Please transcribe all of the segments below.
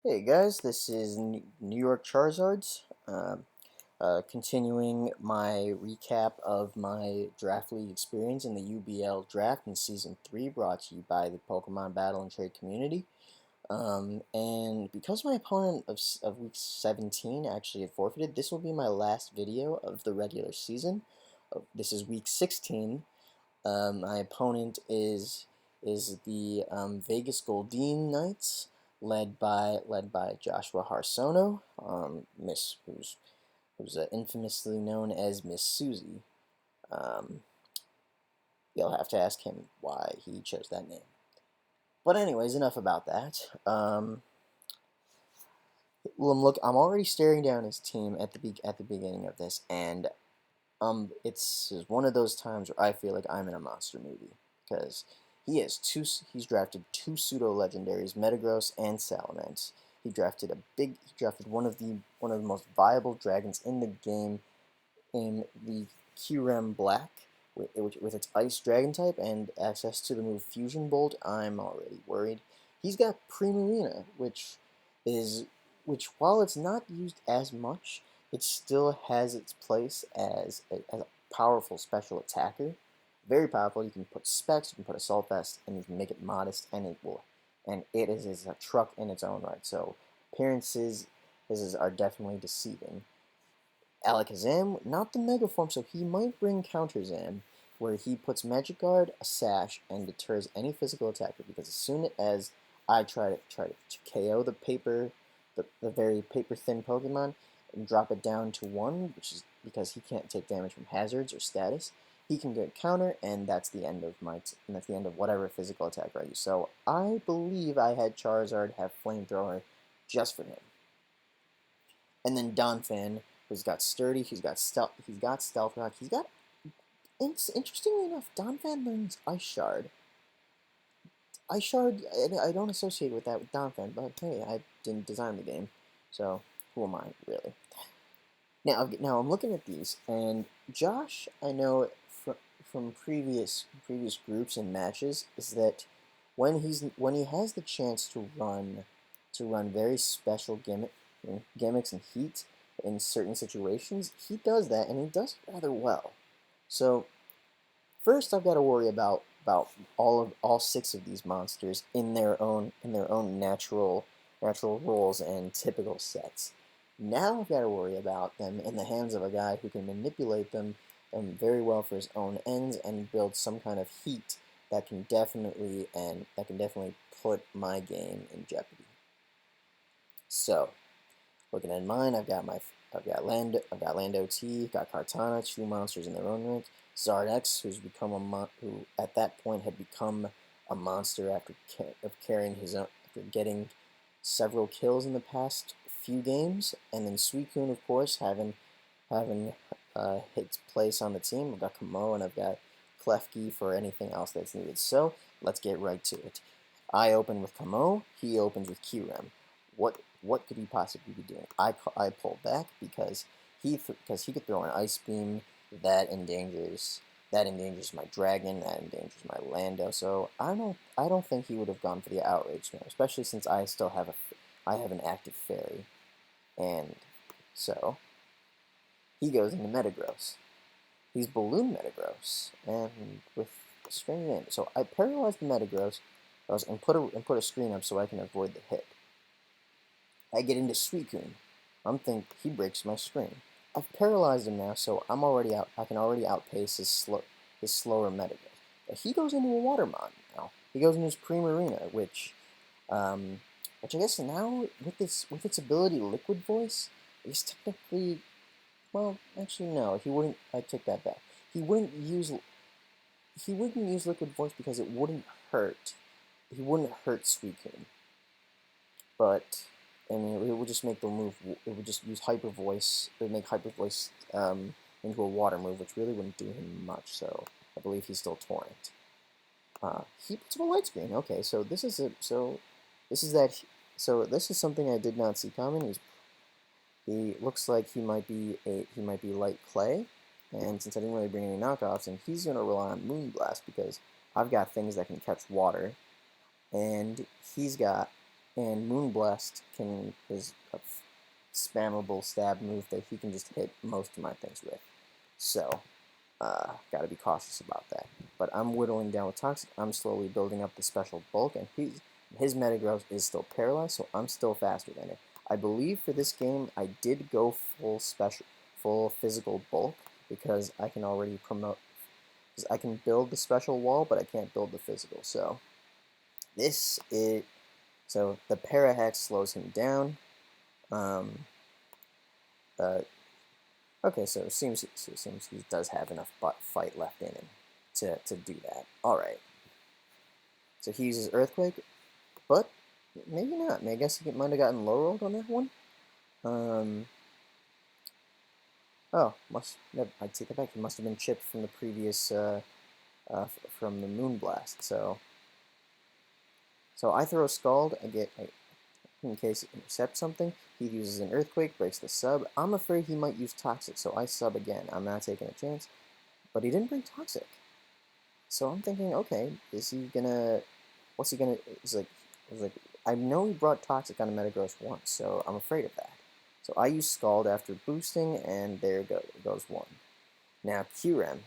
Hey guys, this is New York Charizards. Continuing my recap of my draft league experience in the UBL draft in Season 3, brought to you by the Pokemon Battle and Trade community. And because my opponent of Week 17 actually had forfeited, this will be my last video of the regular season. This is Week 16. My opponent is the Vegas Goldeen Knights, led by Joshua Harsono, Miss who's infamously known as Miss Susie. Um, you'll have to ask him why he chose that name. But anyways, enough about that. Well, I'm already staring down his team at the beginning of this, and it's one of those times where I feel like I'm in a monster movie because he's drafted two pseudo legendaries, Metagross and Salamence. He drafted one of the most viable dragons in the game in the Kyurem Black with its Ice Dragon type and access to the move Fusion Bolt. I'm already worried. He's got Primarina, is which while it's not used as much, it still has its place as a powerful special attacker. Very powerful. You can put specs, you can put Assault Vest, and you can make it modest, and it is a truck in its own right. So appearances are definitely deceiving. Alakazam, not the Mega Form, so he might bring Counter Zam, where he puts Magic Guard, a Sash, and deters any physical attacker. Because as soon as I try to KO the very paper thin Pokemon, and drop it down to 1, which is because he can't take damage from hazards or status, he can get counter, and that's the end of that's the end of whatever physical attacker I use. So I believe I had Charizard have Flamethrower just for him. And then Donphan, who's got Sturdy, he's got Stealth Rock, interestingly enough, Donphan learns Ice Shard. Ice Shard, I don't associate with that with Donphan, but hey, I didn't design the game, so who am I, really? Now I'm looking at these, and Josh, I know from previous groups and matches, is that when he has the chance to run very special gimmicks and heat in certain situations, he does that, and he does it rather well. So first, I've got to worry about all 6 of these monsters in their own natural roles and typical sets. Now I've got to worry about them in the hands of a guy who can manipulate them very well for his own ends and build some kind of heat that can definitely put my game in jeopardy. So, looking at mine, I've got Lando T, got Kartana, 2 monsters in their own right. Zardex, who at that point had become a monster of carrying his own, after getting several kills in the past few games, and then Suicune, of course, having his place on the team. I've got Kamo and I've got Klefki for anything else that's needed. So let's get right to it. I open with Kamo. He opens with Kyurem. What could he possibly be doing? I pull back because he could throw an Ice Beam that endangers my Dragon, that endangers my Lando. So I don't think he would have gone for the Outrage now, especially since I have an active Fairy, and so he goes into Metagross. He's Balloon Metagross, and with strange name. So I paralyzed the Metagross, and put a screen up so I can avoid the hit. I get into Suicune. I'm think he breaks my screen. I've paralyzed him now, so I'm already out. I can already outpace his slower Metagross. But he goes into a Watermon now. He goes into his Primarina, which I guess now with its ability Liquid Voice, is technically, well, actually no, he wouldn't. I take that back. He wouldn't use Liquid Voice because it wouldn't hurt. He wouldn't hurt Suicune, but I mean, it would just make the move. It would just use Hyper Voice. It would make Hyper Voice into a Water move, which really wouldn't do him much. So I believe he's still Torrent. He puts up a Light Screen. Okay, so this is it. This is that. So this is something I did not see coming. He looks like he might be Light Clay, and since I didn't really bring any knockoffs, and he's gonna rely on Moonblast because I've got things that can catch water, and he's got And Moonblast is a spammable stab move that he can just hit most of my things with. So, gotta be cautious about that. But I'm whittling down with Toxic. I'm slowly building up the special bulk, and his Metagross is still paralyzed, so I'm still faster than it. I believe for this game I did go full physical bulk because I can already promote. Because I can build the special wall, but I can't build the physical. So this is the Parahex slows him down. Um, uh, okay, so it seems he does have enough fight left in him to do that. All right. So he uses Earthquake, but maybe not. I guess he might have gotten low rolled on that one. Oh, I take that back. He must have been chipped from the previous from the Moonblast. So I throw a Scald. In case it intercepts something. He uses an Earthquake, breaks the sub. I'm afraid he might use Toxic, so I sub again. I'm not taking a chance. But he didn't bring Toxic. So I'm thinking, okay, is he gonna? What's he gonna? It's like I know he brought Toxic on a Metagross once, so I'm afraid of that. So I use Scald after boosting, and there goes one. Now Kyurem.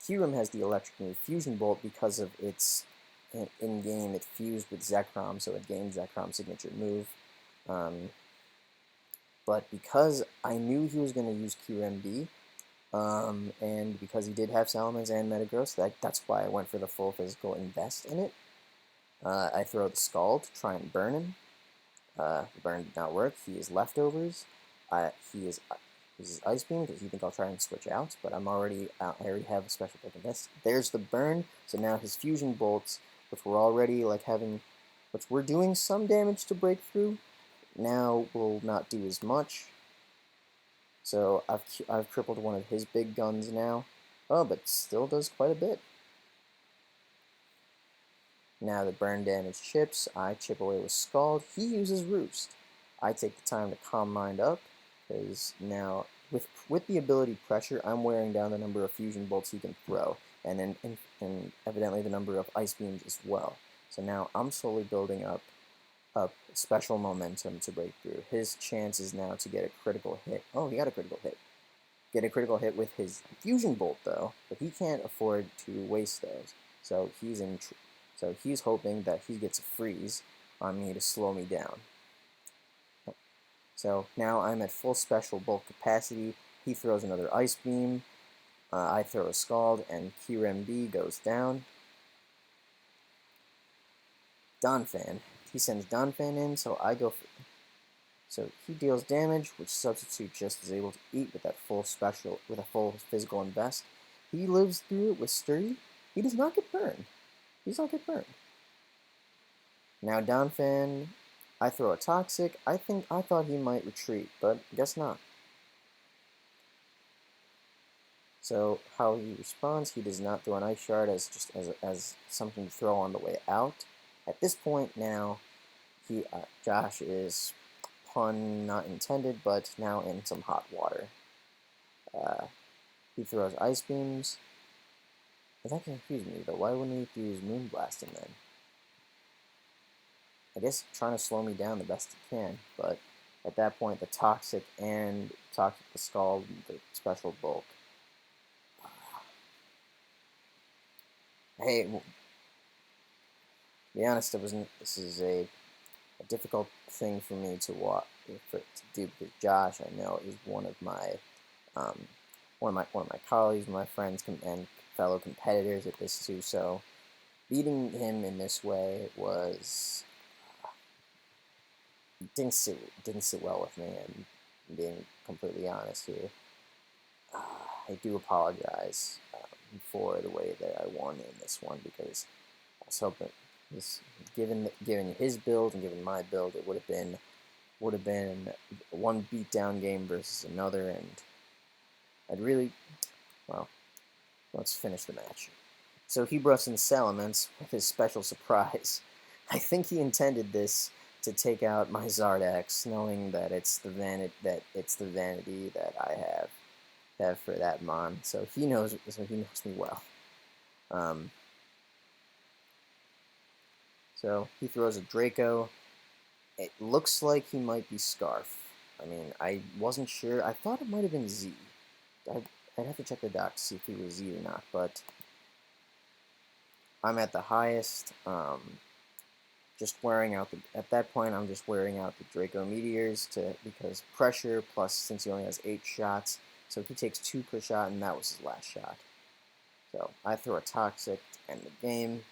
Kyurem has the electric move Fusion Bolt because of its in-game it fused with Zekrom, so it gained Zekrom's signature move. But because I knew he was going to use QMB, and because he did have Salamence and Metagross, that's why I went for the full physical invest in it. I throw the Scald to try and burn him. The burn did not work. He is leftovers. This is Ice Beam because you think I'll try and switch out, but I'm already out. I already have a special book invest. There's the burn. So now his Fusion Bolts, which were already which were doing some damage to Breakthrough, now will not do as much. So I've crippled one of his big guns now. Oh, but still does quite a bit. Now the burn damage chips. I chip away with Scald. He uses Roost. I take the time to Calm Mind up, because now with the ability Pressure, I'm wearing down the number of Fusion Bolts he can throw, and evidently the number of Ice Beams as well. So now I'm slowly building up special momentum to break through. His chance is now to get a critical hit. Oh, he got a critical hit. Get a critical hit with his Fusion Bolt, though, but he can't afford to waste those. So he's hoping that he gets a freeze on me to slow me down. So now I'm at full special bulk capacity. He throws another Ice Beam. I throw a Scald, and QMB goes down. Donphan. He sends Donphan in, so I go for... So he deals damage, which Substitute just is able to eat with a full physical invest. He lives through it with Sturdy. He does not get burned. He does not get burned. Now Donphan, I throw a Toxic. I thought he might retreat, but guess not. So how he responds, he does not throw an Ice Shard as something to throw on the way out. At this point now, Josh is, pun not intended, but now in some hot water. He throws Ice Beams. That confused me, though. Why wouldn't he use Moonblasting then? I guess trying to slow me down the best he can, but at that point, the Toxic, the Scald, the Special Bulk. Hey, to be honest, this is a difficult thing for me to do, because Josh, I know, is one of my colleagues, my friends, and fellow competitors at this too. So beating him in this way didn't sit well with me. I'm being completely honest here. I do apologize for the way that I won in this one, because I was hoping given his build and given my build, it would have been one beatdown game versus another, and let's finish the match. So he brought in Salamence with his special surprise. I think he intended this to take out my Zardax, knowing that it's the vanity that I have for that mon. So he knows me well. So he throws a Draco. It looks like he might be Scarf. I mean, I wasn't sure. I thought it might have been Z. I'd have to check the doc to see if he was Z or not, but I'm at the highest. Just wearing out at that point, I'm just wearing out the Draco Meteors because pressure plus since he only has 8 shots, so he takes 2 per shot, and that was his last shot. So I throw a Toxic to end the game.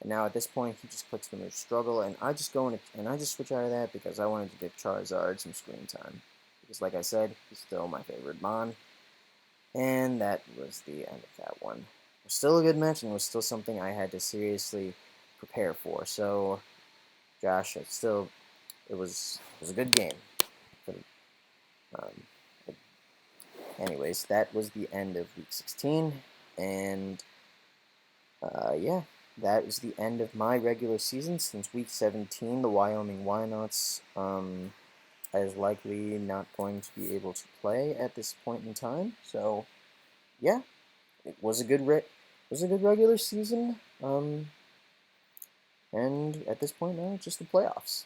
And now at this point, he just clicks the move Struggle, and I just go in and I just switch out of that because I wanted to give Charizard some screen time. Because like I said, he's still my favorite Mon. And that was the end of that one. It was still a good match, and it was still something I had to seriously prepare for. So, Josh, it was a good game. But, anyways, that was the end of week 16, and yeah, that is the end of my regular season. Since week 17, the Wyoming Wynauts is likely not going to be able to play at this point in time. So, yeah, it was a good regular season. And at this point now, it's just the playoffs.